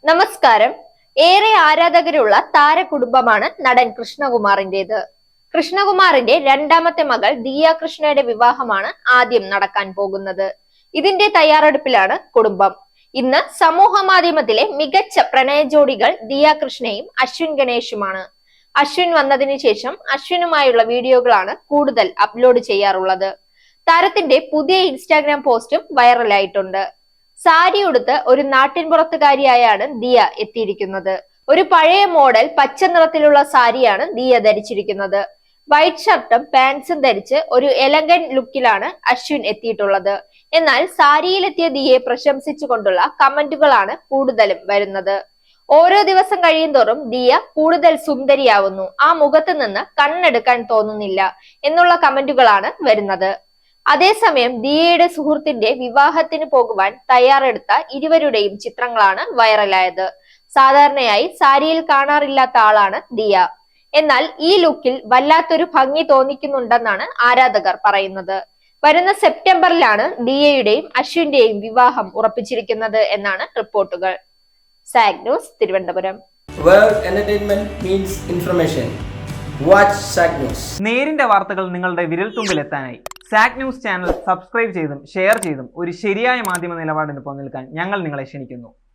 നമസ്കാരം. ഏറെ ആരാധകരുള്ള താരകുടുംബമാണ് നടൻ കൃഷ്ണകുമാറിന്റേത്. കൃഷ്ണകുമാറിന്റെ രണ്ടാമത്തെ മകൾ ദിയ കൃഷ്ണയുടെ വിവാഹമാണ് ആദ്യം നടക്കാൻ പോകുന്നത്. ഇതിന്റെ തയ്യാറെടുപ്പിലാണ് കുടുംബം. ഇന്ന് സമൂഹ മാധ്യമത്തിലെ മികച്ച പ്രണയ ജോഡികൾ ദിയ കൃഷ്ണയും അശ്വിൻ ഗണേഷുമാണ്. അശ്വിൻ വന്നതിന് ശേഷം അശ്വിനുമായുള്ള വീഡിയോകളാണ് കൂടുതൽ അപ്ലോഡ് ചെയ്യാറുള്ളത്. താരത്തിന്റെ പുതിയ ഇൻസ്റ്റാഗ്രാം പോസ്റ്റും വൈറലായിട്ടുണ്ട്. സാരി ഉടുത്ത് ഒരു നാട്ടിൻപുറത്തുകാരിയായാണ് ദിയ എത്തിയിരിക്കുന്നത്. ഒരു പഴയ മോഡൽ പച്ച നിറത്തിലുള്ള സാരിയാണ് ദിയ ധരിച്ചിരിക്കുന്നത്. വൈറ്റ് ഷർട്ടും പാൻസും ധരിച്ച് ഒരു എലഗൻ ലുക്കിലാണ് അശ്വിൻ എത്തിയിട്ടുള്ളത്. എന്നാൽ സാരിയിലെത്തിയ ദിയയെ പ്രശംസിച്ചുകൊണ്ടുള്ള കമന്റുകളാണ് കൂടുതലും വരുന്നത്. ഓരോ ദിവസം കഴിയുന്തോറും ദിയ കൂടുതൽ സുന്ദരിയാവുന്നു, ആ മുഖത്ത് നിന്ന് കണ്ണെടുക്കാൻ തോന്നുന്നില്ല എന്നുള്ള കമന്റുകളാണ് വരുന്നത്. അതേസമയം ദിയയുടെ സുഹൃത്തിന്റെ വിവാഹത്തിന് പോകുവാൻ തയ്യാറെടുത്ത ഇരുവരുടെയും ചിത്രങ്ങളാണ് വൈറലായത്. സാധാരണയായി സാരിയിൽ കാണാറില്ലാത്ത ആളാണ് ദിയ. എന്നാൽ ഈ ലുക്കിൽ വല്ലാത്തൊരു ഭംഗി തോന്നിക്കുന്നുണ്ടെന്നാണ് ആരാധകർ പറയുന്നത്. വരുന്ന സെപ്റ്റംബറിലാണ് ദിയയുടെയും അശ്വിന്റെയും വിവാഹം ഉറപ്പിച്ചിരിക്കുന്നത് എന്നാണ് റിപ്പോർട്ടുകൾ. Zag news, Thiruvananthapuram. Where entertainment means information. Watch SAG News. നേരിന്റെ വാർത്തകൾ നിങ്ങളുടെ വിരൽത്തുമ്പിലെത്താനായി സാഗ് ന്യൂസ് ചാനൽ സബ്സ്ക്രൈബ് ചെയ്തും ഷെയർ ചെയ്തും ഒരു ശരിയായ മാധ്യമ നിലപാടിന് നിൽക്കാൻ ഞങ്ങൾ നിങ്ങളെ ക്ഷണിക്കുന്നു.